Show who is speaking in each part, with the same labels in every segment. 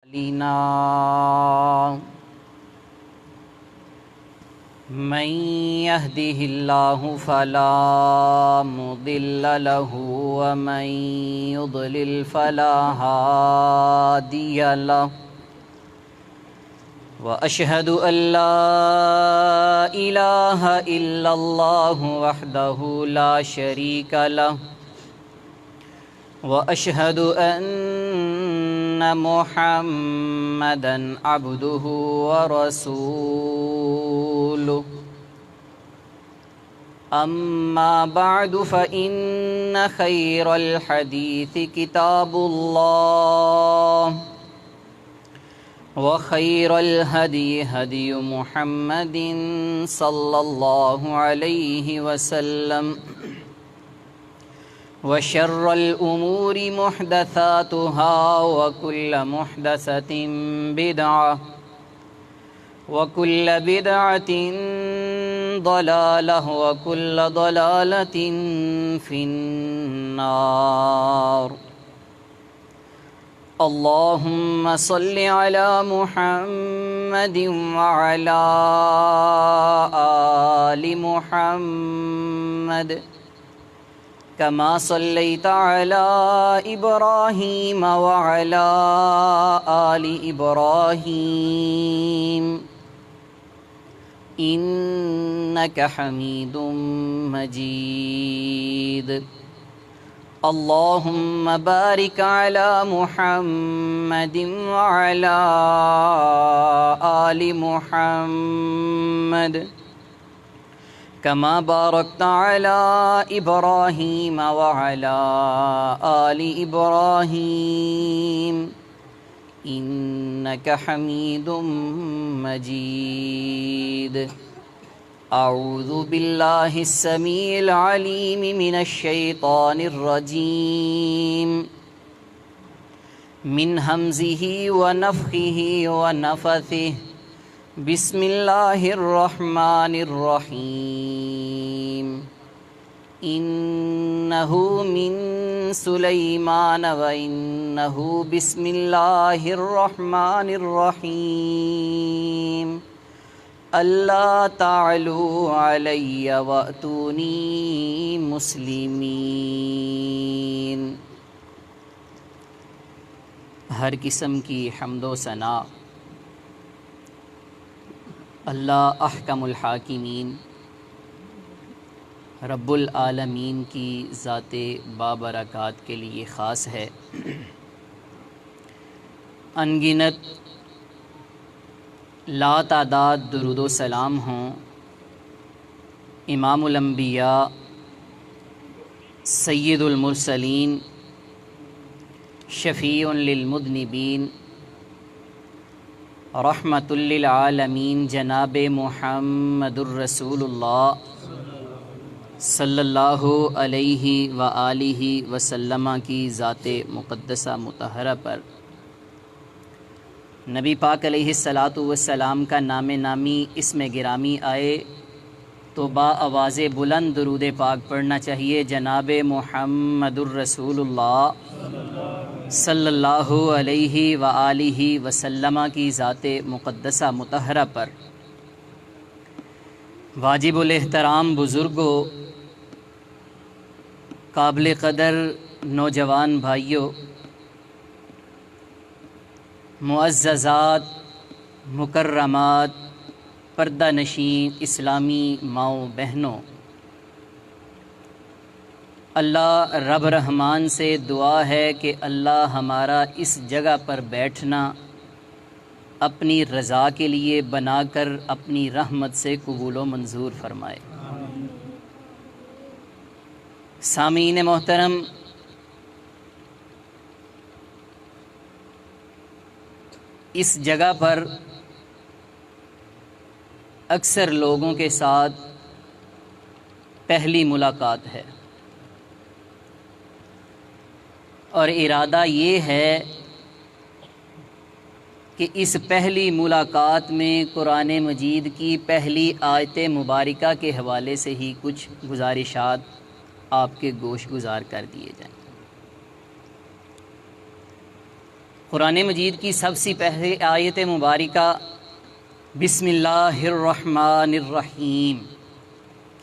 Speaker 1: لنا من يهده الله فلا مضل له ومن يضلل فلا هادي له وأشهد أن لا إله إلا الله وحده لا شريك له وأشهد أن محمدًا عبده ورسوله أما بعد فإن خير الحديث كتاب الله وخير الهدي هدي محمد صلى الله عليه وسلم وشر الأمور محدثاتها وكل محدثة بدعة وكل بدعة ضلالة وكل ضلالة في النار. اللهم صل على محمد وعلى آل محمد كما صليت على إبراهيم وعلى آل إبراهيم إنك حميد مجيد. اللهم بارك على محمد وعلى آل محمد كما باركت على إبراهيم وعلى آل إبراهيم إنك حميد مجيد. أعوذ بالله السميع العليم من الشيطان الرجيم من همزه ونفخه ونفثه. بسم الله الرحمن الرحيم. إنه من سليمان وإنه بسم الله الرحمن الرحيم. ألا تعلوا علي وأتوني مسلمين. ہر قسم کی حمد و ثنا اللہ احکم الحاکمین رب العالمین کی ذات بابرکات کے لیے خاص ہے. انگنت لا تعداد درود و سلام ہوں امام الانبیاء سید المرسلین شفیع للمذنبین رحمت للعالمین جناب محمد الرسول اللہ صلی اللہ علیہ وآلہ وسلم کی ذات مقدسہ مطہرہ پر. نبی پاک علیہ السلام کا نام نامی اسم گرامی آئے تو با آواز بلند درود پاک پڑھنا چاہیے جناب محمد الرسول اللہ صلی اللہ علیہ وآلہ وسلم کی ذات مقدسہ مطہرہ پر. واجب الاحترام بزرگوں، قابل قدر نوجوان بھائیوں، معززات مکرمات پردہ نشین اسلامی ماؤں بہنوں، اللہ رب رحمان سے دعا ہے کہ اللہ ہمارا اس جگہ پر بیٹھنا اپنی رضا کے لیے بنا کر اپنی رحمت سے قبول و منظور فرمائے. سامعین محترم، اس جگہ پر اکثر لوگوں کے ساتھ پہلی ملاقات ہے اور ارادہ یہ ہے کہ اس پہلی ملاقات میں قرآن مجید کی پہلی آیت مبارکہ کے حوالے سے ہی کچھ گزارشات آپ کے گوش گزار کر دیے جائیں. قرآن مجید کی سب سے پہلے آیت مبارکہ بسم اللہ الرحمن الرحیم،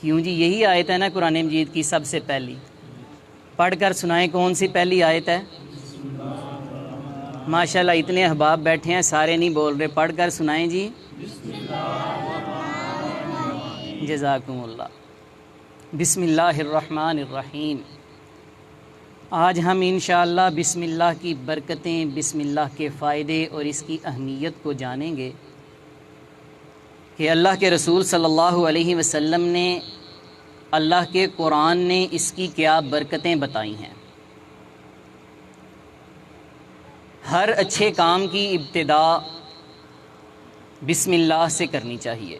Speaker 1: کیوں جی یہی آیت ہے نا قرآن مجید کی سب سے پہلی؟ پڑھ کر سنائیں کون سی پہلی آیت ہے؟ ماشاءاللہ اتنے احباب بیٹھے ہیں سارے نہیں بول رہے، پڑھ کر سنائیں جی۔ جزاکم اللہ۔ بسم اللہ الرحمن الرحیم۔ آج ہم انشاءاللہ بسم اللہ کی برکتیں، بسم اللہ کے فائدے اور اس کی اہمیت کو جانیں گے کہ اللہ کے رسول صلی اللہ علیہ وسلم نے، اللہ کے قرآن نے اس کی کیا برکتیں بتائی ہیں۔ ہر اچھے کام کی ابتدا بسم اللہ سے کرنی چاہیے۔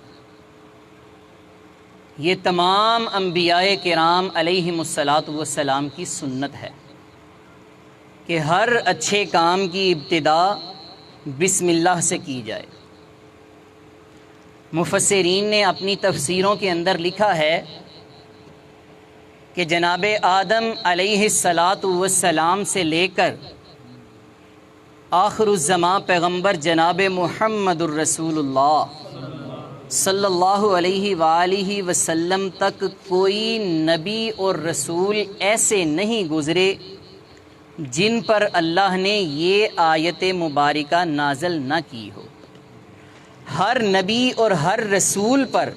Speaker 1: یہ تمام انبیاء کرام علیہم الصلاۃ والسلام کی سنت ہے کہ ہر اچھے کام کی ابتدا بسم اللہ سے کی جائے۔ مفسرین نے اپنی تفسیروں کے اندر لکھا ہے کہ جناب آدم علیہ الصلاۃ والسلام سے لے کر آخر الزمان پیغمبر جناب محمد الرسول اللہ صلی اللہ علیہ وآلہ وسلم تک کوئی نبی اور رسول ایسے نہیں گزرے جن پر اللہ نے یہ آیت مبارکہ نازل نہ کی ہو۔ ہر نبی اور ہر رسول پر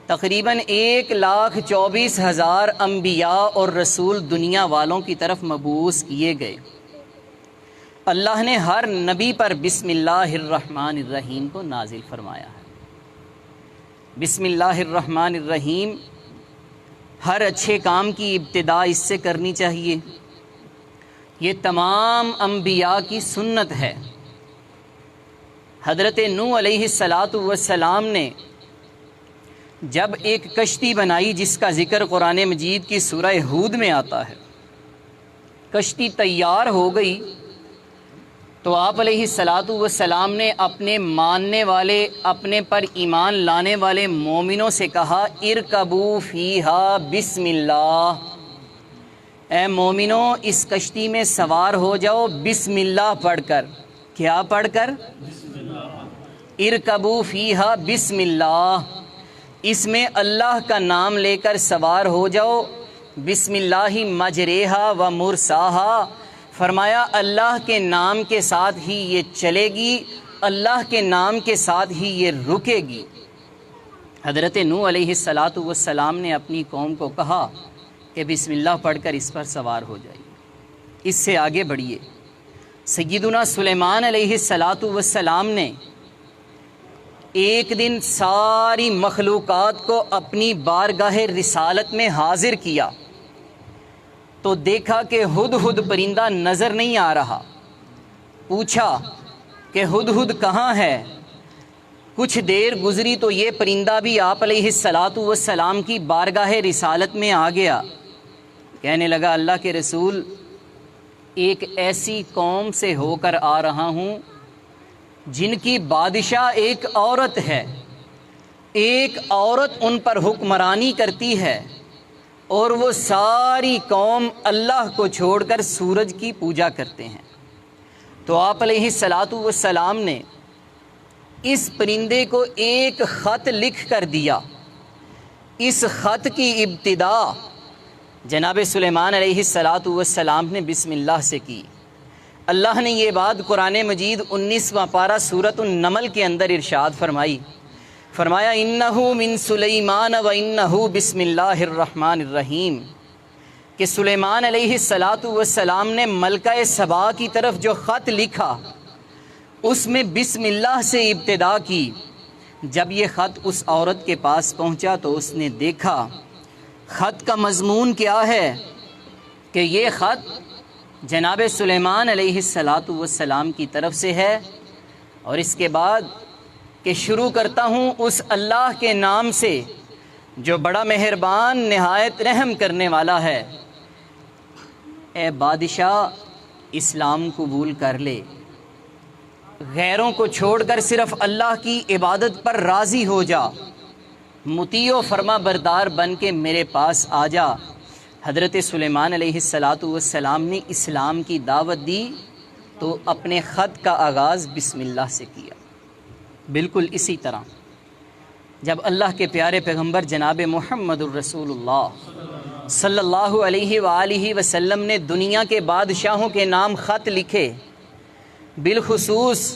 Speaker 1: تقریباً 1,24,000 انبیاء اور رسول دنیا والوں کی طرف مبعوث کیے گئے۔ اللہ نے ہر نبی پر بسم اللہ الرحمن الرحیم کو نازل فرمایا ہے۔ بسم اللہ الرحمن الرحیم، ہر اچھے کام کی ابتدا اس سے کرنی چاہیے۔ یہ تمام انبیاء کی سنت ہے۔ حضرت نوح علیہ الصلاۃ والسلام نے جب ایک کشتی بنائی جس کا ذکر قرآن مجید کی سورہ ہود میں آتا ہے، کشتی تیار ہو گئی تو آپ علیہ الصلاۃ والسلام نے اپنے ماننے والے، اپنے پر ایمان لانے والے مومنوں سے کہا ارکبوا فیہا بسم اللہ، اے مومنوں اس کشتی میں سوار ہو جاؤ بسم اللہ پڑھ کر۔ کیا پڑھ کر؟ ارکبوا فیہا بسم اللہ، اس میں اللہ کا نام لے کر سوار ہو جاؤ۔ بسم اللہ مجریہا و مرساہا، فرمایا اللہ کے نام کے ساتھ ہی یہ چلے گی، اللہ کے نام کے ساتھ ہی یہ رکے گی۔ حضرت نوح علیہ الصلاۃ والسلام نے اپنی قوم کو کہا کہ بسم اللہ پڑھ کر اس پر سوار ہو جائیے۔ اس سے آگے بڑھیے۔ سیدنا سلیمان علیہ الصلاۃ والسلام نے ایک دن ساری مخلوقات کو اپنی بارگاہ رسالت میں حاضر کیا تو دیکھا کہ ہدہد پرندہ نظر نہیں آ رہا۔ پوچھا کہ ہدہد کہاں ہے؟ کچھ دیر گزری تو یہ پرندہ بھی آپ علیہ الصلاۃ والسلام کی بارگاہ رسالت میں آ گیا۔ کہنے لگا اللہ کے رسول، ایک ایسی قوم سے ہو کر آ رہا ہوں جن کی بادشاہ ایک عورت ہے، ایک عورت ان پر حکمرانی کرتی ہے، اور وہ ساری قوم اللہ کو چھوڑ کر سورج کی پوجا کرتے ہیں۔ تو آپ علیہ الصلاۃ والسلام نے اس پرندے کو ایک خط لکھ کر دیا۔ اس خط کی ابتدا جناب سلیمان علیہ الصلاۃ والسلام نے بسم اللہ سے کی۔ اللہ نے یہ بات قرآن مجید 19واں پارہ سورۃ النمل کے اندر ارشاد فرمایا انہ من سلیمان و انہ بسم اللہ الرحمن الرحیم، کہ سلیمان علیہ الصلاۃ والسلام نے ملکہ سبا کی طرف جو خط لکھا اس میں بسم اللہ سے ابتدا کی۔ جب یہ خط اس عورت کے پاس پہنچا تو اس نے دیکھا خط کا مضمون کیا ہے کہ یہ خط جناب سلیمان علیہ الصلاۃ والسلام کی طرف سے ہے، اور اس کے بعد کہ شروع کرتا ہوں اس اللہ کے نام سے جو بڑا مہربان نہایت رحم کرنے والا ہے۔ اے بادشاہ اسلام قبول کر لے، غیروں کو چھوڑ کر صرف اللہ کی عبادت پر راضی ہو جا، مطیع و فرما بردار بن کے میرے پاس آ جا۔ حضرت سلیمان علیہ الصلاۃ والسلام نے اسلام کی دعوت دی تو اپنے خط کا آغاز بسم اللہ سے کیا۔ بالکل اسی طرح جب اللہ کے پیارے پیغمبر جناب محمد الرسول اللہ صلی اللہ علیہ وآلہ وسلم نے دنیا کے بادشاہوں کے نام خط لکھے، بالخصوص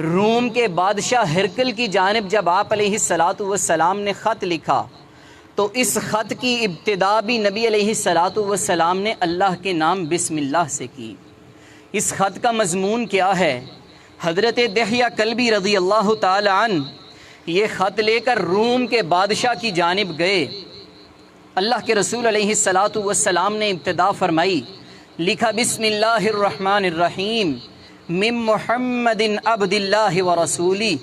Speaker 1: روم کے بادشاہ ہرکل کی جانب جب آپ علیہ السلام نے خط لکھا تو اس خط کی ابتدا بھی نبی علیہ السلام نے اللہ کے نام بسم اللہ سے کی۔ اس خط کا مضمون کیا ہے؟ حضرت دحیہ کلبی رضی اللہ تعالی عنہ یہ خط لے کر روم کے بادشاہ کی جانب گئے۔ اللہ کے رسول علیہ السلام نے ابتدا فرمائی، لکھا بسم اللہ الرحمن الرحیم من محمد عبد اللہ ورسولی،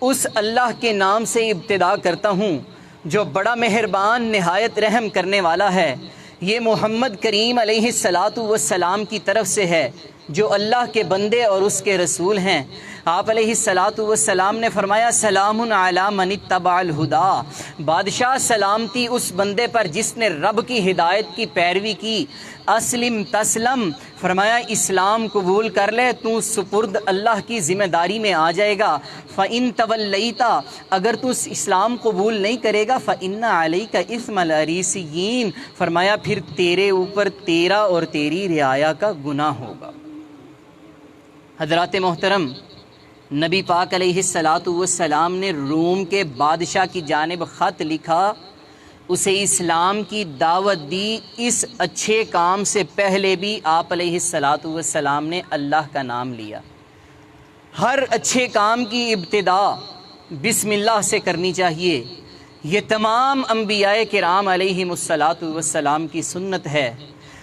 Speaker 1: اس اللہ کے نام سے ابتدا کرتا ہوں جو بڑا مہربان نہایت رحم کرنے والا ہے۔ یہ محمد کریم علیہ السلام کی طرف سے ہے جو اللہ کے بندے اور اس کے رسول ہیں۔ آپ علیہ السلام نے فرمایا سلام علی من اتبع الہدی، بادشاہ سلامتی اس بندے پر جس نے رب کی ہدایت کی پیروی کی۔ اسلم تسلم، فرمایا اسلام قبول کر لے تو سپرد اللہ کی ذمہ داری میں آ جائے گا۔ فَإِن تَوَلَّيْتَ، اگر تو اسلام قبول نہیں کرے گا فَإِنَّ عَلَيْكَ إِثْمَ الْأَرِيسِيِّينَ، فرمایا پھر تیرے اوپر تیرا اور تیری رعایا کا گناہ ہوگا۔ حضرات محترم، نبی پاک علیہ السلام نے روم کے بادشاہ کی جانب خط لکھا، اسے اسلام کی دعوت دی۔ اس اچھے کام سے پہلے بھی آپ علیہ السلام نے اللہ کا نام لیا۔ ہر اچھے کام کی ابتدا بسم اللہ سے کرنی چاہیے، یہ تمام انبیاء کرام علیہم السلام کی سنت ہے۔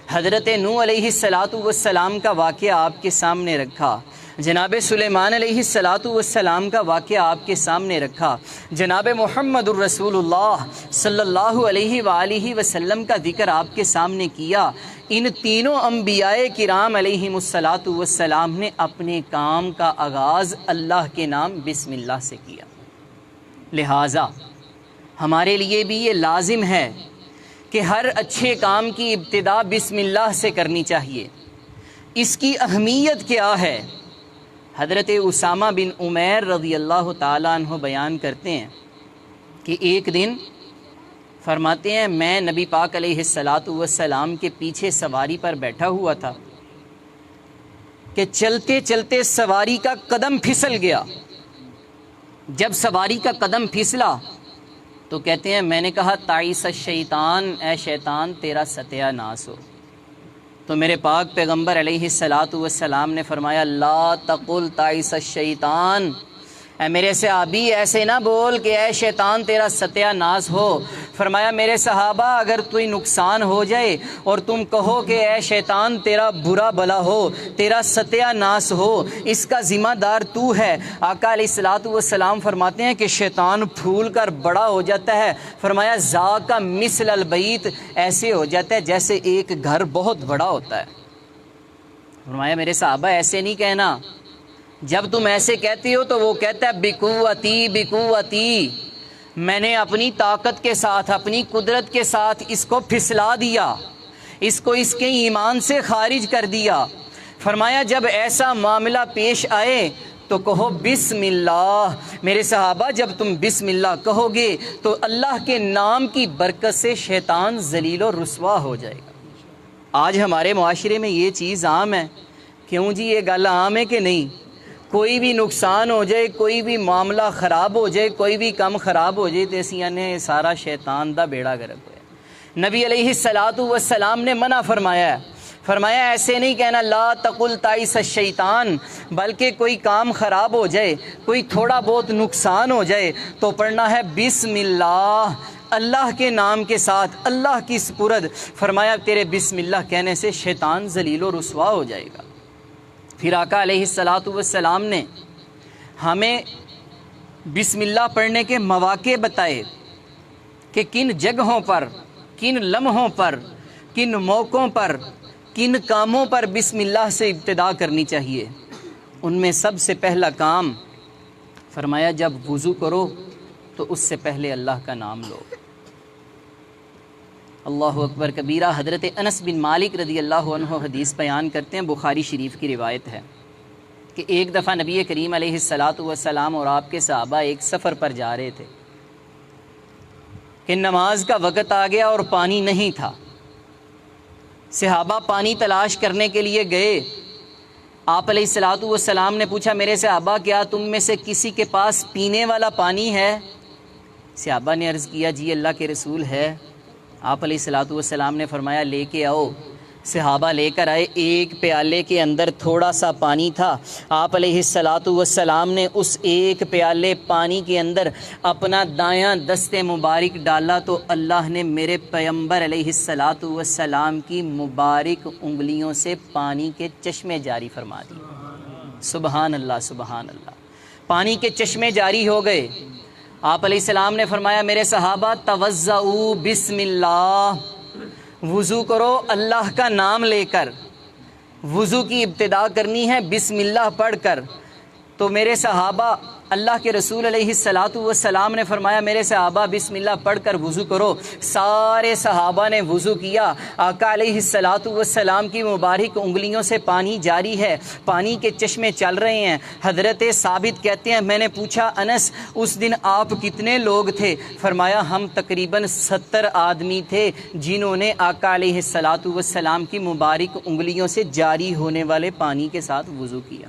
Speaker 1: حضرت نوح علیہ السلام کا واقعہ آپ کے سامنے رکھا، جناب سلیمان علیہ السلام کا واقعہ آپ کے سامنے رکھا، جناب محمد الرسول اللہ صلی اللہ علیہ وآلہ وسلم کا ذکر آپ کے سامنے کیا۔ ان تینوں انبیاء کرام علیہم السلام نے اپنے کام کا آغاز اللہ کے نام بسم اللہ سے کیا۔ لہٰذا ہمارے لیے بھی یہ لازم ہے کہ ہر اچھے کام کی ابتدا بسم اللہ سے کرنی چاہیے۔ اس کی اہمیت کیا ہے؟ حضرت اسامہ بن عمیر رضی اللہ تعالیٰ عنہ بیان کرتے ہیں کہ ایک دن فرماتے ہیں میں نبی پاک علیہ السلام کے پیچھے سواری پر بیٹھا ہوا تھا کہ چلتے چلتے سواری کا قدم پھسل گیا۔ جب سواری کا قدم پھسلا تو کہتے ہیں میں نے کہا تعیس الشیطان، اے شیطان تیرا ستیہ ناس ہو۔ تو میرے پاک پیغمبر علیہ السلام نے فرمایا لا تقل تعیس الشیطان، اے میرے صحابی ایسے نہ بول کہ اے شیطان تیرا ستیہ ناس ہو۔ فرمایا میرے صحابہ اگر کوئی نقصان ہو جائے اور تم کہو کہ اے شیطان تیرا برا بلا ہو، تیرا ستیہ ناس ہو، اس کا ذمہ دار تو ہے۔ آقا علیہ السلام فرماتے ہیں کہ شیطان پھول کر بڑا ہو جاتا ہے۔ فرمایا ذاک مثل البیت، ایسے ہو جاتا ہے جیسے ایک گھر بہت بڑا ہوتا ہے۔ فرمایا میرے صحابہ ایسے نہیں کہنا، جب تم ایسے کہتے ہو تو وہ کہتا ہے بقوتی بقوتی، میں نے اپنی طاقت کے ساتھ اپنی قدرت کے ساتھ اس کو پھسلا دیا، اس کو اس کے ایمان سے خارج کر دیا۔ فرمایا جب ایسا معاملہ پیش آئے تو کہو بسم اللہ۔ میرے صحابہ جب تم بسم اللہ کہو گے تو اللہ کے نام کی برکت سے شیطان ذلیل و رسوا ہو جائے گا۔ آج ہمارے معاشرے میں یہ چیز عام ہے، کیوں جی یہ گل عام ہے کہ نہیں؟ کوئی بھی نقصان ہو جائے، کوئی بھی معاملہ خراب ہو جائے، کوئی بھی کم خراب ہو جائے تو اسی نے سارا شیطان دا بیڑا گرک ہوا۔ نبی علیہ السلام نے منع فرمایا ہے، فرمایا ایسے نہیں کہنا لا تقل تعیس الشیطان، بلکہ کوئی کام خراب ہو جائے، کوئی تھوڑا بہت نقصان ہو جائے تو پڑھنا ہے بسم اللہ، اللہ کے نام کے ساتھ، اللہ کی سپرد۔ فرمایا تیرے بسم اللہ کہنے سے شیطان ذلیل و رسوا ہو جائے گا۔ پھر آقا علیہ السلام نے ہمیں بسم اللہ پڑھنے کے مواقع بتائے کہ کن جگہوں پر، کن لمحوں پر، کن موقعوں پر، کن کاموں پر بسم اللہ سے ابتدا کرنی چاہیے۔ ان میں سب سے پہلا کام فرمایا جب وضو کرو تو اس سے پہلے اللہ کا نام لو۔ اللہ اکبر کبیرہ۔ حضرت انس بن مالک رضی اللہ عنہ حدیث بیان کرتے ہیں، بخاری شریف کی روایت ہے کہ ایک دفعہ نبی کریم علیہ السلام اور آپ کے صحابہ ایک سفر پر جا رہے تھے کہ نماز کا وقت آ گیا اور پانی نہیں تھا۔ صحابہ پانی تلاش کرنے کے لیے گئے۔ آپ علیہ السلام نے پوچھا، میرے صحابہ کیا تم میں سے کسی کے پاس پینے والا پانی ہے؟ صحابہ نے عرض کیا، جی اللہ کے رسول ہے۔ آپ علیہ السلام نے فرمایا، لے کے آؤ۔ صحابہ لے کر آئے، ایک پیالے کے اندر تھوڑا سا پانی تھا۔ آپ علیہ السلام نے اس ایک پیالے پانی کے اندر اپنا دایاں دست مبارک ڈالا تو اللہ نے میرے پیغمبر علیہ السلام کی مبارک انگلیوں سے پانی کے چشمے جاری فرما دیے۔ سبحان اللہ، سبحان اللہ۔ پانی کے چشمے جاری ہو گئے۔ آپ علیہ السلام نے فرمایا، میرے صحابہ توضؤ بسم اللہ، وضو کرو اللہ کا نام لے کر۔ وضو کی ابتدا کرنی ہے بسم اللہ پڑھ کر۔ تو میرے صحابہ، اللہ کے رسول علیہ السلام نے فرمایا، میرے صحابہ بسم اللہ پڑھ کر وضو کرو۔ سارے صحابہ نے وضو کیا۔ آقا علیہ السلام کی مبارک انگلیوں سے پانی جاری ہے، پانی کے چشمے چل رہے ہیں۔ حضرت ثابت کہتے ہیں، میں نے پوچھا، انس اس دن آپ کتنے لوگ تھے؟ فرمایا، ہم تقریباً 70 آدمی تھے جنہوں نے آقا علیہ السلام کی مبارک انگلیوں سے جاری ہونے والے پانی کے ساتھ وضو کیا۔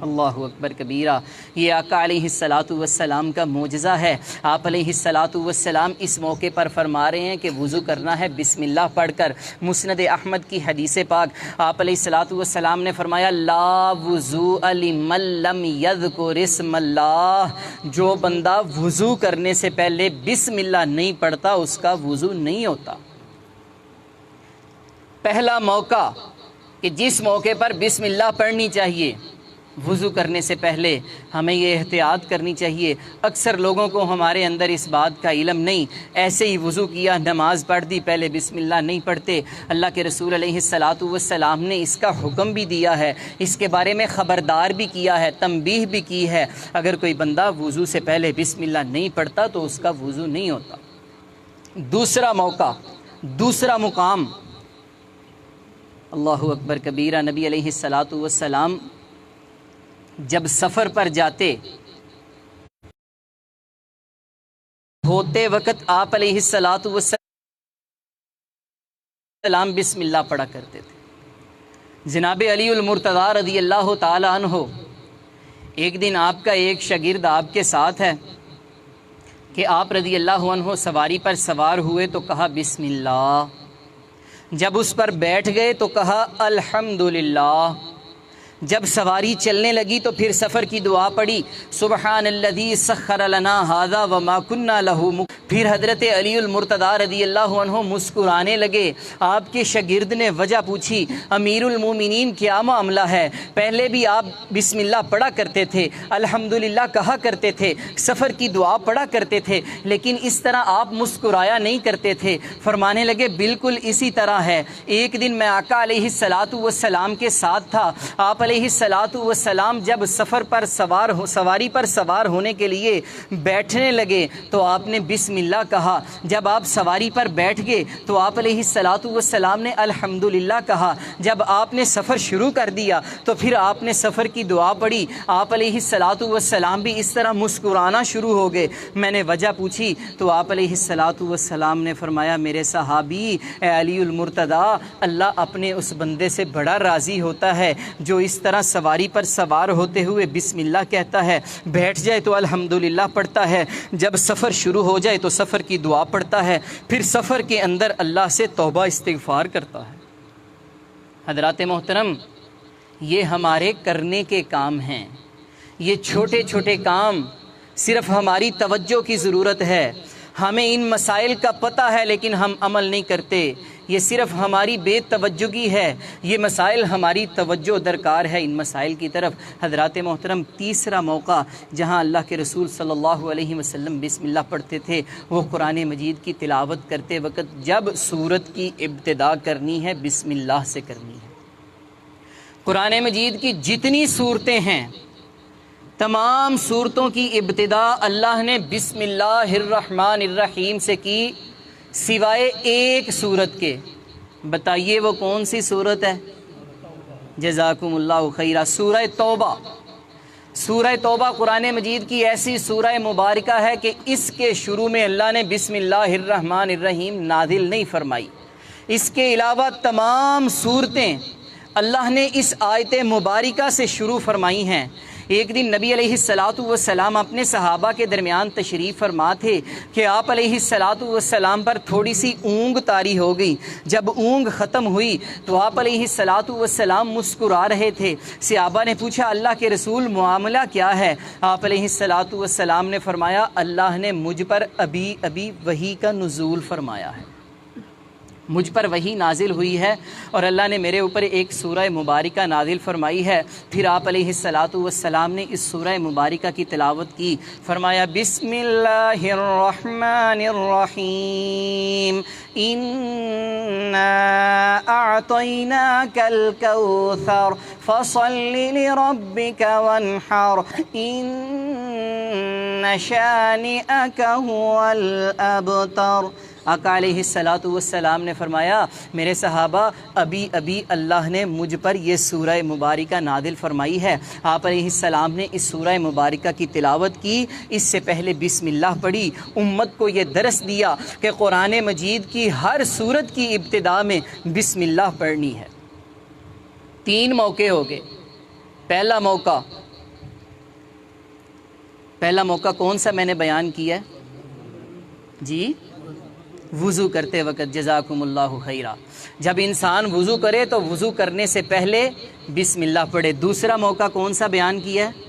Speaker 1: اللہ اکبر کبیرہ۔ یہ آقا علیہ السلام کا معجزہ ہے۔ آپ علیہ السلام اس موقع پر فرما رہے ہیں کہ وضو کرنا ہے بسم اللہ پڑھ کر۔ مسند احمد کی حدیث پاک، آپ علیہ السلام نے فرمایا، لا وضوء لمن لم یذکر اسم اللہ، جو بندہ وضو کرنے سے پہلے بسم اللہ نہیں پڑھتا اس کا وضو نہیں ہوتا۔ پہلا موقع کہ جس موقع پر بسم اللہ پڑھنی چاہیے، وضو کرنے سے پہلے ہمیں یہ احتیاط کرنی چاہیے۔ اکثر لوگوں کو ہمارے اندر اس بات کا علم نہیں، ایسے ہی وضو کیا، نماز پڑھ دی، پہلے بسم اللہ نہیں پڑھتے۔ اللہ کے رسول علیہ السلام نے اس کا حکم بھی دیا ہے، اس کے بارے میں خبردار بھی کیا ہے، تنبیہ بھی کی ہے۔ اگر کوئی بندہ وضو سے پہلے بسم اللہ نہیں پڑھتا تو اس کا وضو نہیں ہوتا۔ دوسرا موقع، دوسرا مقام، اللہ اکبر کبیرہ۔ نبی علیہ السلام جب سفر پر جاتے ہوتے وقت آپ علیہ السلام بسم اللہ پڑھا کرتے تھے۔ جناب علی المرتضیٰ رضی اللہ تعالی عنہ، ایک دن آپ کا ایک شاگرد آپ کے ساتھ ہے کہ آپ رضی اللہ عنہ سواری پر سوار ہوئے تو کہا بسم اللہ، جب اس پر بیٹھ گئے تو کہا الحمدللہ، جب سواری چلنے لگی تو پھر سفر کی دعا پڑھی، سبحان الذی سخر لنا ھذا وما كنا له مقرنین۔ پھر حضرت علی المرتضیٰ رضی اللہ عنہ مسکرانے لگے۔ آپ کے شاگرد نے وجہ پوچھی، امیر المومنین کیا معاملہ ہے؟ پہلے بھی آپ بسم اللہ پڑھا کرتے تھے، الحمدللہ کہا کرتے تھے، سفر کی دعا پڑھا کرتے تھے، لیکن اس طرح آپ مسکرایا نہیں کرتے تھے۔ فرمانے لگے، بالکل اسی طرح ہے۔ ایک دن میں آقا علیہ السلام کے ساتھ تھا۔ آپ علیہ السلام جب سواری پر سوار ہونے کے لیے بیٹھنے لگے تو آپ نے بسم اللہ کہا۔ جب آپ سواری پر بیٹھ گئے تو آپ علیہ السلام نے الحمدللہ کہا۔ جب آپ نے سفر شروع کر دیا تو پھر آپ نے سفر کی دعا پڑھی۔ آپ علیہ السلام بھی اس طرح مسکرانا شروع ہو گئے۔ میں نے وجہ پوچھی تو آپ علیہ السلام نے فرمایا، میرے صحابی اے علی المرتضیٰ، اللہ اپنے اس بندے سے بڑا راضی ہوتا ہے جو اس طرح سواری پر سوار ہوتے ہوئے بسم اللہ کہتا ہے، بیٹھ جائے تو الحمدللہ پڑھتا ہے، جب سفر شروع ہو جائے تو سفر کی دعا پڑھتا ہے، پھر سفر کے اندر اللہ سے توبہ استغفار کرتا ہے۔ حضرات محترم، یہ ہمارے کرنے کے کام ہیں۔ یہ چھوٹے چھوٹے کام صرف ہماری توجہ کی ضرورت ہے۔ ہمیں ان مسائل کا پتہ ہے لیکن ہم عمل نہیں کرتے۔ یہ صرف ہماری بے توجہی ہے۔ یہ مسائل ہماری توجہ درکار ہے ان مسائل کی طرف۔ حضرات محترم، تیسرا موقع جہاں اللہ کے رسول صلی اللہ علیہ وسلم بسم اللہ پڑھتے تھے وہ قرآن مجید کی تلاوت کرتے وقت جب سورت کی ابتدا کرنی ہے بسم اللہ سے کرنی ہے۔ قرآن مجید کی جتنی صورتیں ہیں تمام صورتوں کی ابتدا اللہ نے بسم اللہ الرحمن الرحیم سے کی، سوائے ایک صورت کے۔ بتائیے وہ کون سی صورت ہے؟ جزاکم اللہ خیرہ، سورہ توبہ۔ سورہ توبہ قرآن مجید کی ایسی سورہ مبارکہ ہے کہ اس کے شروع میں اللہ نے بسم اللہ الرحمن الرحیم نازل نہیں فرمائی۔ اس کے علاوہ تمام صورتیں اللہ نے اس آیت مبارکہ سے شروع فرمائی ہیں۔ ایک دن نبی علیہ الصلاۃ والسلام اپنے صحابہ کے درمیان تشریف فرما تھے کہ آپ علیہ الصلاۃ والسلام پر تھوڑی سی اونگ طاری ہو گئی۔ جب اونگ ختم ہوئی تو آپ علیہ الصلاۃ والسلام مسکرا رہے تھے۔ صحابہ نے پوچھا اللہ کے رسول معاملہ کیا ہے؟ آپ علیہ الصلاۃ والسلام نے فرمایا اللہ نے مجھ پر ابھی ابھی وحی کا نزول فرمایا ہے، مجھ پر وحی نازل ہوئی ہے اور اللہ نے میرے اوپر ایک سورہ مبارکہ نازل فرمائی ہے۔ پھر آپ علیہ الصلاۃ والسلام نے اس سورہ مبارکہ کی تلاوت کی۔ فرمایا بسم اللہ الرحمن الرحیم انا اعطیناک الکوثر فصل لربک وانحر ان شانئک هو الابتر۔ آقا علیہ الصلاۃ والسلام نے فرمایا میرے صحابہ ابھی ابھی اللہ نے مجھ پر یہ سورہ مبارکہ نازل فرمائی ہے۔ آپ علیہ السلام نے اس سورہ مبارکہ کی تلاوت کی، اس سے پہلے بسم اللہ پڑھی، امت کو یہ درس دیا کہ قرآن مجید کی ہر سورت کی ابتدا میں بسم اللہ پڑھنی ہے۔ 3 موقع ہو گئے۔ پہلا موقع کون سا میں نے بیان کیا ہے جی؟ وضو کرتے وقت، جزاکم اللہ خیرہ۔ جب انسان وضو کرے تو وضو کرنے سے پہلے بسم اللہ پڑھے۔ دوسرا موقع کون سا بیان کیا ہے؟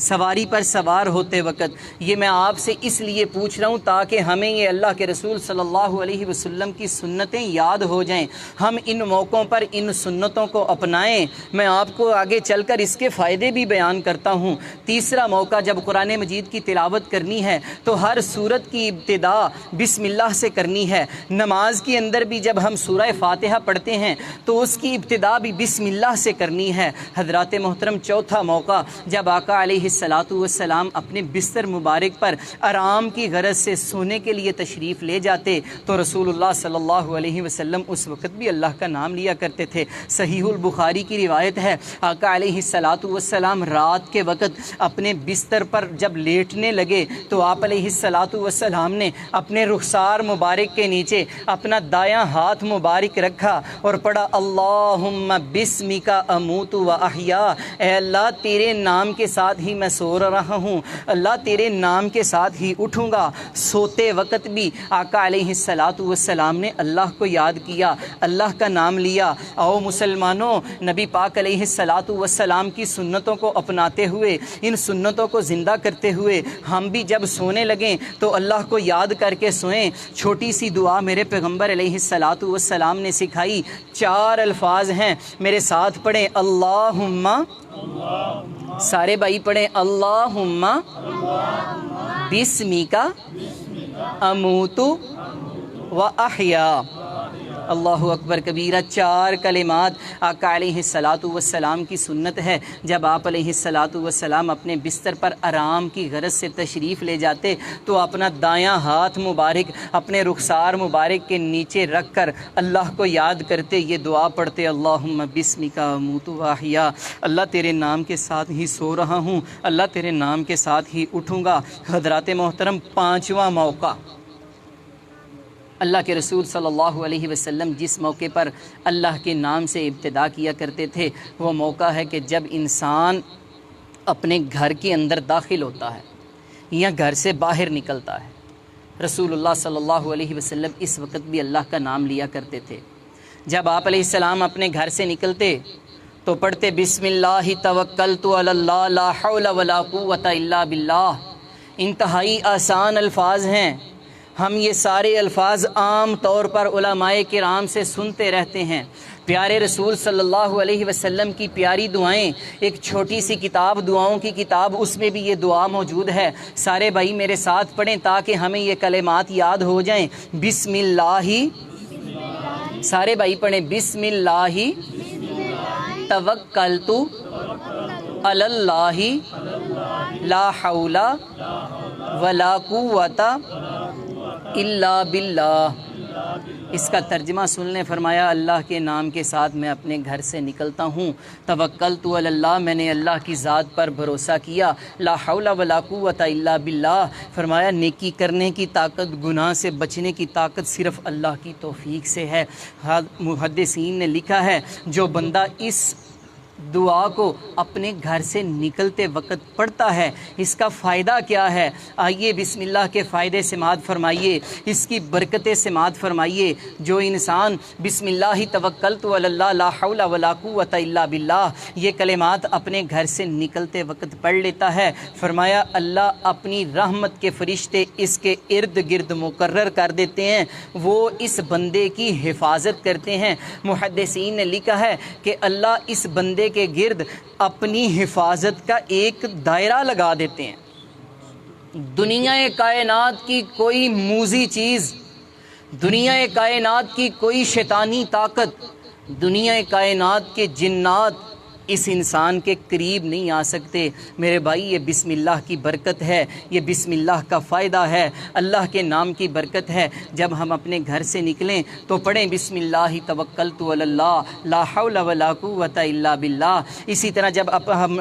Speaker 1: سواری پر سوار ہوتے وقت۔ یہ میں آپ سے اس لیے پوچھ رہا ہوں تاکہ ہمیں یہ اللہ کے رسول صلی اللہ علیہ وسلم کی سنتیں یاد ہو جائیں، ہم ان موقعوں پر ان سنتوں کو اپنائیں۔ میں آپ کو آگے چل کر اس کے فائدے بھی بیان کرتا ہوں۔ تیسرا موقع جب قرآن مجید کی تلاوت کرنی ہے تو ہر سورت کی ابتدا بسم اللہ سے کرنی ہے۔ نماز کے اندر بھی جب ہم سورہ فاتحہ پڑھتے ہیں تو اس کی ابتدا بھی بسم اللہ سے کرنی ہے۔ حضرات محترم، چوتھا موقع جب آقا علیہ الصلاۃ والسلام اپنے بستر مبارک پر آرام کی غرض سے سونے کے لیے تشریف لے جاتے تو رسول اللہ صلی اللہ علیہ وسلم اس وقت بھی اللہ کا نام لیا کرتے تھے۔ صحیح البخاری کی روایت ہے آقا علیہ الصلاۃ والسلام رات کے وقت اپنے بستر پر جب لیٹنے لگے تو آپ علیہ الصلاۃ والسلام نے اپنے رخسار مبارک کے نیچے اپنا دایاں ہاتھ مبارک رکھا اور پڑھا اللہم بسمک اموت و احیا، اے اللہ تیرے نام کے ساتھ ہی میں سو رہا ہوں، اللہ تیرے نام کے ساتھ ہی اٹھوں گا۔ سوتے وقت بھی آقا علیہ الصلاۃ والسلام نے اللہ کو یاد کیا، اللہ کا نام لیا۔ او مسلمانوں، نبی پاک علیہ الصلاۃ والسلام کی سنتوں کو اپناتے ہوئے، ان سنتوں کو زندہ کرتے ہوئے ہم بھی جب سونے لگیں تو اللہ کو یاد کر کے سوئیں۔ چھوٹی سی دعا میرے پیغمبر علیہ الصلاۃ والسلام نے سکھائی، 4 الفاظ ہیں، میرے ساتھ پڑھیں اللہم، سارے بھائی پڑھیں اللہم بسمک اموت و احیا۔ اللہ اکبر کبیرہ۔ 4 کلمات آقا علیہ الصلاۃ والسلام کی سنت ہے۔ جب آپ علیہ الصلاۃ والسلام اپنے بستر پر آرام کی غرض سے تشریف لے جاتے تو اپنا دایاں ہاتھ مبارک اپنے رخسار مبارک کے نیچے رکھ کر اللہ کو یاد کرتے، یہ دعا پڑھتے اللہم بسمک اموت و احیا، اللہ تیرے نام کے ساتھ ہی سو رہا ہوں، اللہ تیرے نام کے ساتھ ہی اٹھوں گا۔ حضرات محترم، 5واں موقع اللہ کے رسول صلی اللہ علیہ وسلم جس موقع پر اللہ کے نام سے ابتدا کیا کرتے تھے وہ موقع ہے کہ جب انسان اپنے گھر کے اندر داخل ہوتا ہے یا گھر سے باہر نکلتا ہے۔ رسول اللہ صلی اللہ علیہ وسلم اس وقت بھی اللہ کا نام لیا کرتے تھے۔ جب آپ علیہ السلام اپنے گھر سے نکلتے تو پڑھتے بسم اللہ توکلت علی اللہ لا حول ولا قوت الا باللہ۔ انتہائی آسان الفاظ ہیں، ہم یہ سارے الفاظ عام طور پر علماء کرام سے سنتے رہتے ہیں۔ پیارے رسول صلی اللہ علیہ وسلم کی پیاری دعائیں، ایک چھوٹی سی کتاب، دعاؤں کی کتاب، اس میں بھی یہ دعا موجود ہے۔ سارے بھائی میرے ساتھ پڑھیں تاکہ ہمیں یہ کلمات یاد ہو جائیں۔ بسم اللہ، سارے بھائی پڑھیں بسم اللہ توکلت علی اللہ لا حول ولا قوت الا باللہ۔ اس کا ترجمہ سن لیں، فرمایا اللہ کے نام کے ساتھ میں اپنے گھر سے نکلتا ہوں، توکلت علی اللہ، میں نے اللہ کی ذات پر بھروسہ کیا، لا حول ولا قوت الا باللہ، فرمایا نیکی کرنے کی طاقت، گناہ سے بچنے کی طاقت صرف اللہ کی توفیق سے ہے۔ محدثین نے لکھا ہے جو بندہ اس دعا کو اپنے گھر سے نکلتے وقت پڑھتا ہے، اس کا فائدہ کیا ہے؟ آئیے بسم اللہ کے فائدے سماعت فرمائیے، اس کی برکتیں سماعت فرمائیے۔ جو انسان بسم اللہ توکلت علی اللہ لا حول ولا قوت الا باللہ یہ کلمات اپنے گھر سے نکلتے وقت پڑھ لیتا ہے، فرمایا اللہ اپنی رحمت کے فرشتے اس کے ارد گرد مقرر کر دیتے ہیں، وہ اس بندے کی حفاظت کرتے ہیں۔ محدثین نے لکھا ہے کہ اللہ اس بندے کے گرد اپنی حفاظت کا ایک دائرہ لگا دیتے ہیں۔ دنیا کائنات کی کوئی موذی چیز، دنیا کائنات کی کوئی شیطانی طاقت، دنیا کائنات کے جنات اس انسان کے قریب نہیں آ سکتے۔ میرے بھائی یہ بسم اللہ کی برکت ہے، یہ بسم اللہ کا فائدہ ہے، اللہ کے نام کی برکت ہے۔ جب ہم اپنے گھر سے نکلیں تو پڑھیں بسم اللہ توکلت علی اللہ لا حول ولا قوت الا باللہ۔ اسی طرح جب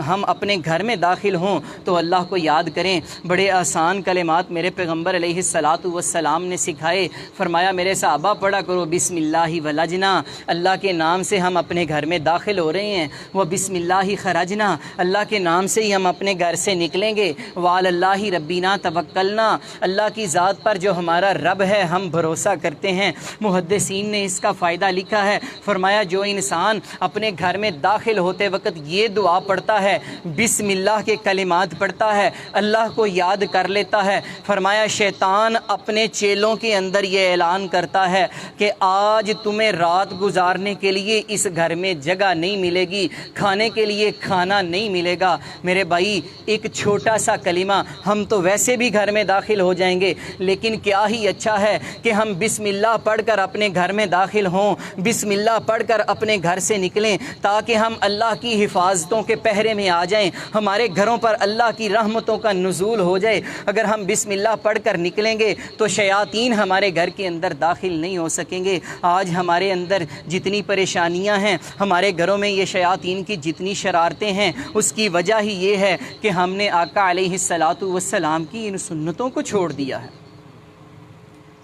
Speaker 1: ہم اپنے گھر میں داخل ہوں تو اللہ کو یاد کریں۔ بڑے آسان کلمات میرے پیغمبر علیہ الصلاۃ والسلام نے سکھائے، فرمایا میرے صحابہ پڑھا کرو بسم اللہ ولجنا، اللہ کے نام سے ہم اپنے گھر میں داخل ہو رہے ہیں، وہ بسم اللہ خرجنا، اللہ کے نام سے ہی ہم اپنے گھر سے نکلیں گے، وعلی اللہ ربنا توکلنا، اللہ کی ذات پر جو ہمارا رب ہے ہم بھروسہ کرتے ہیں۔ محدثین نے اس کا فائدہ لکھا ہے، فرمایا جو انسان اپنے گھر میں داخل ہوتے وقت یہ دعا پڑھتا ہے، بسم اللہ کے کلمات پڑھتا ہے، اللہ کو یاد کر لیتا ہے، فرمایا شیطان اپنے چیلوں کے اندر یہ اعلان کرتا ہے کہ آج تمہیں رات گزارنے کے لیے اس گھر میں جگہ نہیں ملے گی، کھانے کے لیے کھانا نہیں ملے گا۔ میرے بھائی ایک چھوٹا سا کلمہ، ہم تو ویسے بھی گھر میں داخل ہو جائیں گے، لیکن کیا ہی اچھا ہے کہ ہم بسم اللہ پڑھ کر اپنے گھر میں داخل ہوں، بسم اللہ پڑھ کر اپنے گھر سے نکلیں، تاکہ ہم اللہ کی حفاظتوں کے پہرے میں آ جائیں، ہمارے گھروں پر اللہ کی رحمتوں کا نزول ہو جائے۔ اگر ہم بسم اللہ پڑھ کر نکلیں گے تو شیاطین ہمارے گھر کے اندر داخل نہیں ہو سکیں گے۔ آج ہمارے اندر جتنی پریشانیاں ہیں، ہمارے گھروں میں یہ شیاطین کی جتنی شرارتیں ہیں، اس کی وجہ ہی یہ ہے کہ ہم نے آقا علیہ الصلاۃ والسلام کی ان سنتوں کو چھوڑ دیا ہے۔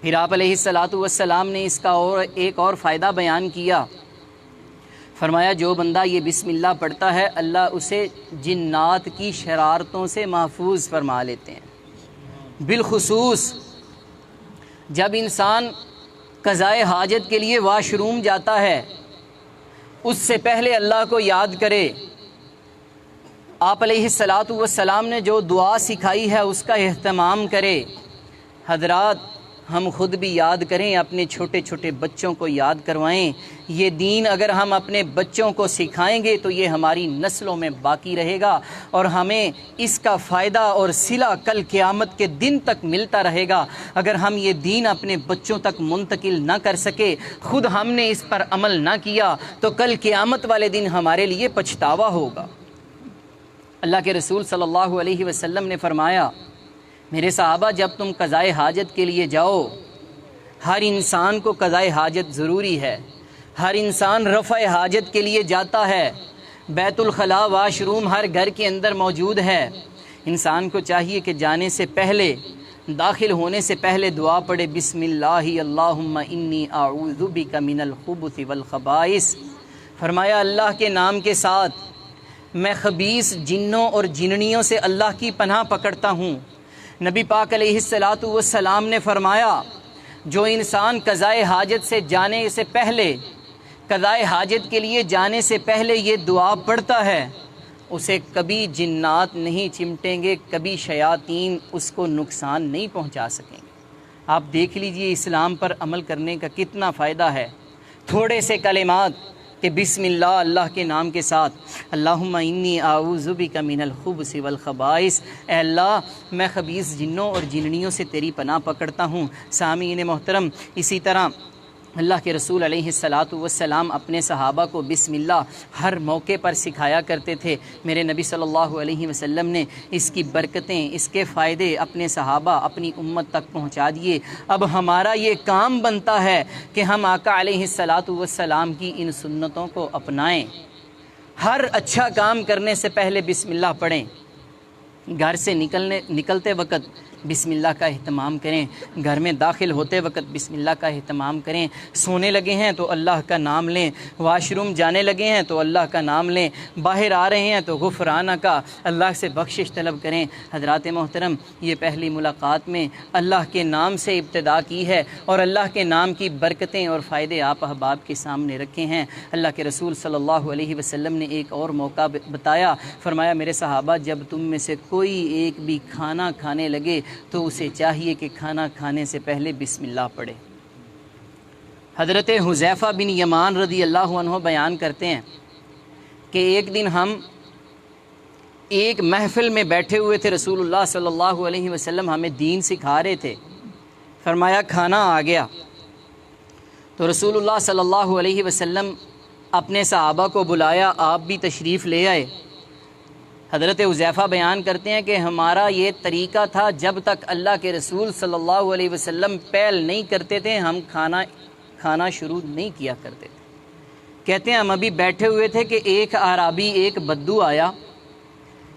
Speaker 1: پھر آپ علیہ الصلاۃ والسلام نے اس کا ایک اور فائدہ بیان کیا، فرمایا جو بندہ یہ بسم اللہ پڑھتا ہے اللہ اسے جنات کی شرارتوں سے محفوظ فرما لیتے ہیں۔ بالخصوص جب انسان قضائے حاجت کے لیے واش روم جاتا ہے، اس سے پہلے اللہ کو یاد کرے۔ آپ علیہ الصلاۃ والسلام نے جو دعا سکھائی ہے اس کا اہتمام کرے۔ حضرات ہم خود بھی یاد کریں، اپنے چھوٹے چھوٹے بچوں کو یاد کروائیں۔ یہ دین اگر ہم اپنے بچوں کو سکھائیں گے تو یہ ہماری نسلوں میں باقی رہے گا، اور ہمیں اس کا فائدہ اور صلہ کل قیامت کے دن تک ملتا رہے گا۔ اگر ہم یہ دین اپنے بچوں تک منتقل نہ کر سکے، خود ہم نے اس پر عمل نہ کیا، تو کل قیامت والے دن ہمارے لیے پچھتاوا ہوگا۔ اللہ کے رسول صلی اللہ علیہ وسلم نے فرمایا، میرے صحابہ جب تم قضائے حاجت کے لیے جاؤ، ہر انسان کو قضائے حاجت ضروری ہے، ہر انسان رفع حاجت کے لیے جاتا ہے، بیت الخلاء واش روم ہر گھر کے اندر موجود ہے۔ انسان کو چاہیے کہ جانے سے پہلے، داخل ہونے سے پہلے دعا پڑھے، بسم اللہ اللہم انی اعوذ بک من الخبث والخبائث، فرمایا اللہ کے نام کے ساتھ میں خبیث جنوں اور جننیوں سے اللہ کی پناہ پکڑتا ہوں۔ نبی پاک علیہ الصلاۃ والسلام نے فرمایا جو انسان قضائے حاجت سے جانے سے پہلے، قضائے حاجت کے لیے جانے سے پہلے یہ دعا پڑھتا ہے، اسے کبھی جنات نہیں چمٹیں گے، کبھی شیاطین اس کو نقصان نہیں پہنچا سکیں گے۔ آپ دیکھ لیجئے اسلام پر عمل کرنے کا کتنا فائدہ ہے۔ تھوڑے سے کلمات کہ بسم اللہ، اللہ کے نام کے ساتھ، اللہم انی اعوذ بک من الخبث والخبائث، اے اللہ میں خبیث جنوں اور جننیوں سے تیری پناہ پکڑتا ہوں۔ سامعین محترم، اسی طرح اللہ کے رسول علیہ الصلاۃ والسلام اپنے صحابہ کو بسم اللہ ہر موقع پر سکھایا کرتے تھے۔ میرے نبی صلی اللہ علیہ وسلم نے اس کی برکتیں، اس کے فائدے اپنے صحابہ، اپنی امت تک پہنچا دیے۔ اب ہمارا یہ کام بنتا ہے کہ ہم آقا علیہ الصلاۃ والسلام کی ان سنتوں کو اپنائیں۔ ہر اچھا کام کرنے سے پہلے بسم اللہ پڑھیں۔ گھر سے نکلتے وقت بسم اللہ کا اہتمام کریں، گھر میں داخل ہوتے وقت بسم اللہ کا اہتمام کریں، سونے لگے ہیں تو اللہ کا نام لیں، واش روم جانے لگے ہیں تو اللہ کا نام لیں، باہر آ رہے ہیں تو غفرانہ کا اللہ سے بخشش طلب کریں۔ حضرات محترم، یہ پہلی ملاقات میں اللہ کے نام سے ابتدا کی ہے اور اللہ کے نام کی برکتیں اور فائدے آپ احباب کے سامنے رکھے ہیں۔ اللہ کے رسول صلی اللہ علیہ وسلم نے ایک اور موقع بتایا، فرمایا میرے صحابہ جب تم میں سے کوئی ایک بھی کھانا کھانے لگے تو اسے چاہیے کہ کھانا کھانے سے پہلے بسم اللہ پڑھے۔ حضرت حذیفہ بن یمان رضی اللہ عنہ بیان کرتے ہیں کہ ایک دن ہم ایک محفل میں بیٹھے ہوئے تھے، رسول اللہ صلی اللہ علیہ وسلم ہمیں دین سکھا رہے تھے۔ فرمایا کھانا آ گیا تو رسول اللہ صلی اللہ علیہ وسلم اپنے صحابہ کو بلایا، آپ بھی تشریف لے آئے۔ حضرت حذیفہ بیان کرتے ہیں کہ ہمارا یہ طریقہ تھا، جب تک اللہ کے رسول صلی اللہ علیہ وسلم پہل نہیں کرتے تھے ہم کھانا شروع نہیں کیا کرتے تھے۔ کہتے ہیں ہم ابھی بیٹھے ہوئے تھے کہ ایک اعرابی، ایک بدو آیا،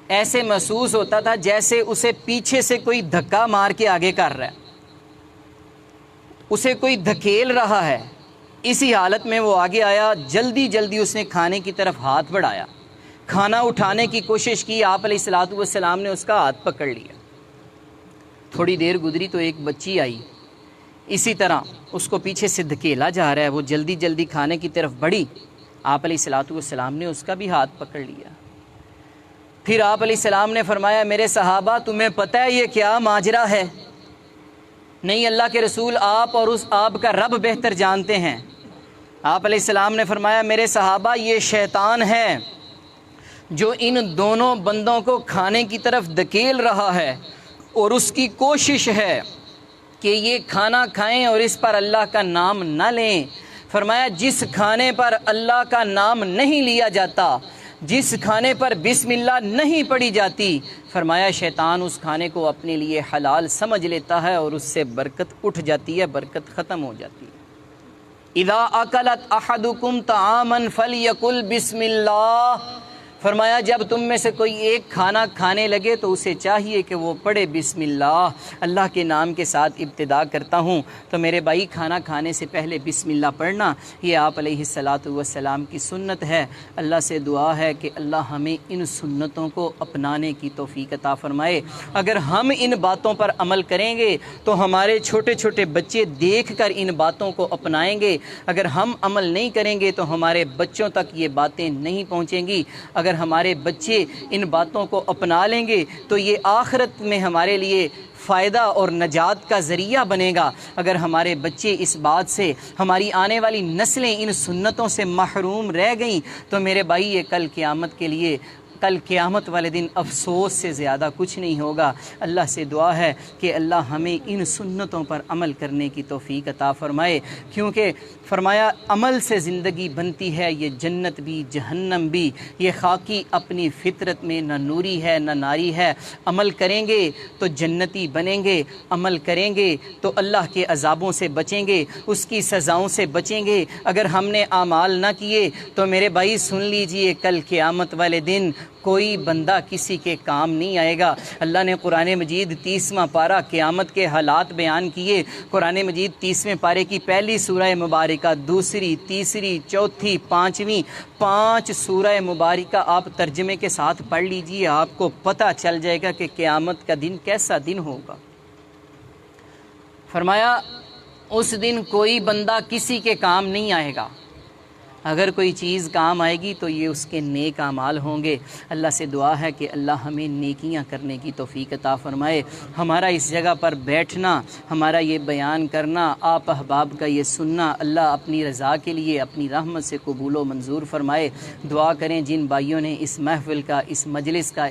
Speaker 1: ایسے محسوس ہوتا تھا جیسے اسے پیچھے سے کوئی دھکا مار کے آگے کر رہا ہے، اسے کوئی دھکیل رہا ہے۔ اسی حالت میں وہ آگے آیا، جلدی جلدی اس نے کھانے کی طرف ہاتھ بڑھایا، کھانا اٹھانے کی کوشش کی، آپ علیہ الصلوۃ والسلام نے اس کا ہاتھ پکڑ لیا۔ تھوڑی دیر گزری تو ایک بچی آئی، اسی طرح اس کو پیچھے سے دھکیلا جا رہا ہے، وہ جلدی جلدی کھانے کی طرف بڑھی، آپ علیہ الصلوۃ والسلام نے اس کا بھی ہاتھ پکڑ لیا۔ پھر آپ علیہ السلام نے فرمایا میرے صحابہ تمہیں پتہ ہے یہ کیا ماجرا ہے؟ نہیں اللہ کے رسول، آپ اور آپ کا رب بہتر جانتے ہیں۔ آپ علیہ السلام نے فرمایا میرے صحابہ یہ شیطان ہے جو ان دونوں بندوں کو کھانے کی طرف دھکیل رہا ہے، اور اس کی کوشش ہے کہ یہ کھانا کھائیں اور اس پر اللہ کا نام نہ لیں۔ فرمایا جس کھانے پر اللہ کا نام نہیں لیا جاتا، جس کھانے پر بسم اللہ نہیں پڑھی جاتی، فرمایا شیطان اس کھانے کو اپنے لیے حلال سمجھ لیتا ہے اور اس سے برکت اٹھ جاتی ہے، برکت ختم ہو جاتی ہے۔ اذا اکلت احدکم طعاما فلیقل بسم اللہ، فرمایا جب تم میں سے کوئی ایک کھانا کھانے لگے تو اسے چاہیے کہ وہ پڑھے بسم اللہ، اللہ کے نام کے ساتھ ابتدا کرتا ہوں۔ تو میرے بھائی کھانا کھانے سے پہلے بسم اللہ پڑھنا یہ آپ علیہ الصلاۃ والسلام کی سنت ہے۔ اللہ سے دعا ہے کہ اللہ ہمیں ان سنتوں کو اپنانے کی توفیق عطا فرمائے۔ اگر ہم ان باتوں پر عمل کریں گے تو ہمارے چھوٹے چھوٹے بچے دیکھ کر ان باتوں کو اپنائیں گے۔ اگر ہم عمل نہیں کریں گے تو ہمارے بچوں تک یہ باتیں نہیں پہنچیں گی۔ اگر ہمارے بچے ان باتوں کو اپنا لیں گے تو یہ آخرت میں ہمارے لیے فائدہ اور نجات کا ذریعہ بنے گا۔ اگر ہمارے بچے اس بات سے، ہماری آنے والی نسلیں ان سنتوں سے محروم رہ گئیں تو میرے بھائی یہ کل قیامت والے دن افسوس سے زیادہ کچھ نہیں ہوگا۔ اللہ سے دعا ہے کہ اللہ ہمیں ان سنتوں پر عمل کرنے کی توفیق عطا فرمائے، کیونکہ فرمایا عمل سے زندگی بنتی ہے، یہ جنت بھی جہنم بھی۔ یہ خاکی اپنی فطرت میں نہ نوری ہے نہ ناری ہے۔ عمل کریں گے تو جنتی بنیں گے، عمل کریں گے تو اللہ کے عذابوں سے بچیں گے، اس کی سزاؤں سے بچیں گے۔ اگر ہم نے اعمال نہ کیے تو میرے بھائی سن لیجئے کل قیامت والے دن کوئی بندہ کسی کے کام نہیں آئے گا۔ اللہ نے قرآن مجید 30واں پارہ قیامت کے حالات بیان کیے۔ قرآن مجید 30ویں پارے کی پہلی سورہ مبارکہ، دوسری، تیسری، چوتھی، پانچویں، 5 سورہ مبارکہ آپ ترجمے کے ساتھ پڑھ لیجئے، آپ کو پتہ چل جائے گا کہ قیامت کا دن کیسا دن ہوگا۔ فرمایا اس دن کوئی بندہ کسی کے کام نہیں آئے گا، اگر کوئی چیز کام آئے گی تو یہ اس کے نیک اعمال ہوں گے۔ اللہ سے دعا ہے کہ اللہ ہمیں نیکیاں کرنے کی توفیق عطا فرمائے۔ ہمارا اس جگہ پر بیٹھنا، ہمارا یہ بیان کرنا، آپ احباب کا یہ سننا، اللہ اپنی رضا کے لیے اپنی رحمت سے قبول و منظور فرمائے۔ دعا کریں جن بھائیوں نے اس محفل کا، اس مجلس کا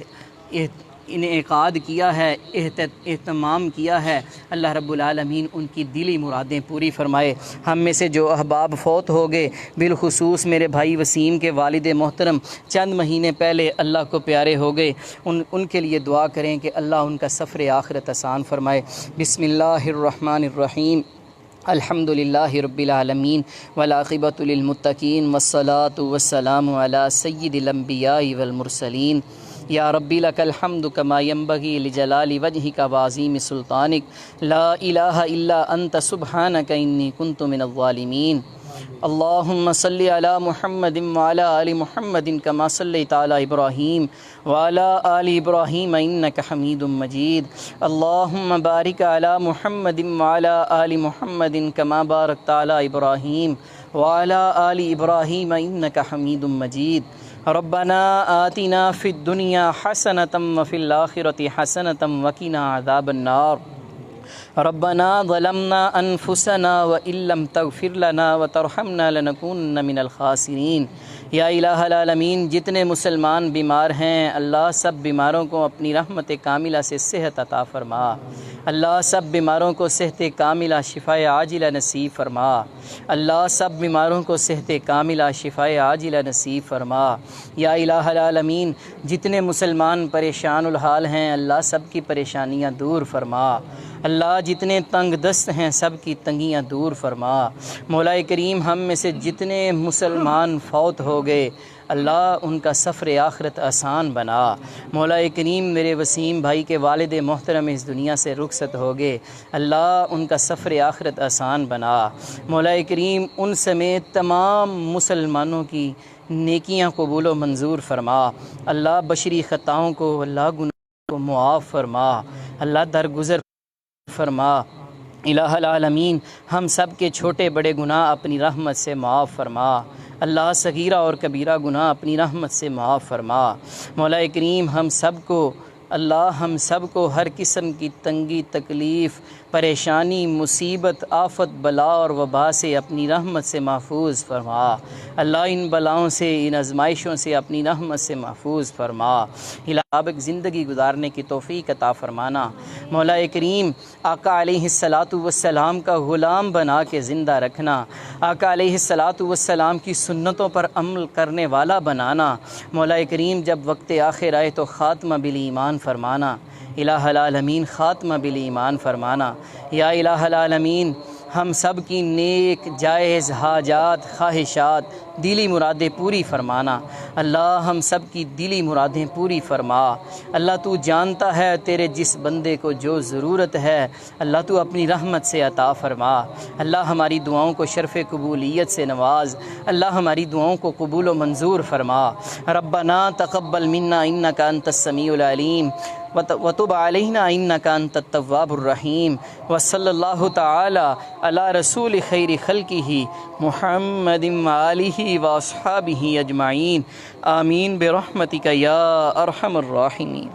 Speaker 1: انعقاد کیا ہے، اہتمام کیا ہے، اللہ رب العالمین ان کی دلی مرادیں پوری فرمائے۔ ہم میں سے جو احباب فوت ہو گئے، بالخصوص میرے بھائی وسیم کے والد محترم چند مہینے پہلے اللہ کو پیارے ہو گئے، ان کے لیے دعا کریں کہ اللہ ان کا سفر آخرت آسان فرمائے۔ بسم اللہ الرحمن الرحیم، الحمد للہ رب العالمین والعاقبۃ للمتقین والصلاۃ والسلام علی سید الانبیاء والمرسلین۔ یا ربی لک الحمد کما ینبغی لجلال وجہک وعظیم سلطانک، لا الہ الا انت سبحانک انی کنت من الظالمین۔ اللہم صلی علی محمد وعلی آل محمد کما صلیت علی ابراہیم وعلی آل ابراہیم انک حمید مجید۔ اللہم بارک علی محمد وعلی آل محمد کما بارکت علی ابراہیم وعلی آل ابراہیم انک حمید مجید۔ ربنا آتنا فی الدنیا حسنۃ وفی الآخرۃ حسنۃ وقنا عذاب النار۔ ربنا ظلمنا انفسنا وان لم تغفر لنا وترحمنا لنكونن من الخاسرین۔ یا الہ العالمین، جتنے مسلمان بیمار ہیں اللہ سب بیماروں کو اپنی رحمت کاملہ سے صحت عطا فرما۔ اللہ سب بیماروں کو صحت کاملہ شفاء عاجلہ نصیب فرما۔ اللہ سب بیماروں کو صحت کاملہ شفاء عاجلہ نصیب فرما۔ یا الہ العالمین، جتنے مسلمان پریشان الحال ہیں اللہ سب کی پریشانیاں دور فرما۔ اللہ جتنے تنگ دست ہیں سب کی تنگیاں دور فرما۔ مولا کریم، ہم میں سے جتنے مسلمان فوت ہو گئے اللہ ان کا سفر آخرت آسان بنا۔ مولا کریم، میرے وسیم بھائی کے والد محترم اس دنیا سے رخصت ہو گئے، اللہ ان کا سفر آخرت آسان بنا۔ مولا کریم، ان سمیت تمام مسلمانوں کی نیکیاں قبول و منظور فرما۔ اللہ بشری خطاؤں کو، اللہ گناہوں کو معاف فرما، اللہ درگزر فرما۔ الہ العالمین، ہم سب کے چھوٹے بڑے گناہ اپنی رحمت سے معاف فرما۔ اللہ صغیرہ اور کبیرہ گناہ اپنی رحمت سے معاف فرما۔ مولا کریم، ہم سب کو ہر قسم کی تنگی، تکلیف، پریشانی، مصیبت، آفت، بلا اور وبا سے اپنی رحمت سے محفوظ فرما۔ اللہ ان بلاؤں سے، ان آزمائشوں سے اپنی رحمت سے محفوظ فرما۔ الابق زندگی گزارنے کی توفیق عطا فرمانا۔ مولا کریم، آقا علیہ السلام کا غلام بنا کے زندہ رکھنا، آقا علیہ السلام کی سنتوں پر عمل کرنے والا بنانا۔ مولا کریم، جب وقت آخر آئے تو خاتمہ بالایمان فرمانا۔ الہ العالمین، خاتمہ بالایمان فرمانا۔ یا الہ العالمین، ہم سب کی نیک جائز حاجات، خواہشات، دلی مرادیں پوری فرمانا۔ اللہ ہم سب کی دلی مرادیں پوری فرما۔ اللہ تو جانتا ہے تیرے جس بندے کو جو ضرورت ہے، اللہ تو اپنی رحمت سے عطا فرما۔ اللہ ہماری دعاؤں کو شرف قبولیت سے نواز، اللہ ہماری دعاؤں کو قبول و منظور فرما۔ ربنا تقبل منا انک انت السمیع العلیم وتب علینا انک انت التواب الرحیم، وصلی اللہ تعالی علی رسول خیر خلقہ محمد وآلہ واصحابہ اجمعین، آمین برحمتک یا ارحم الراحمین۔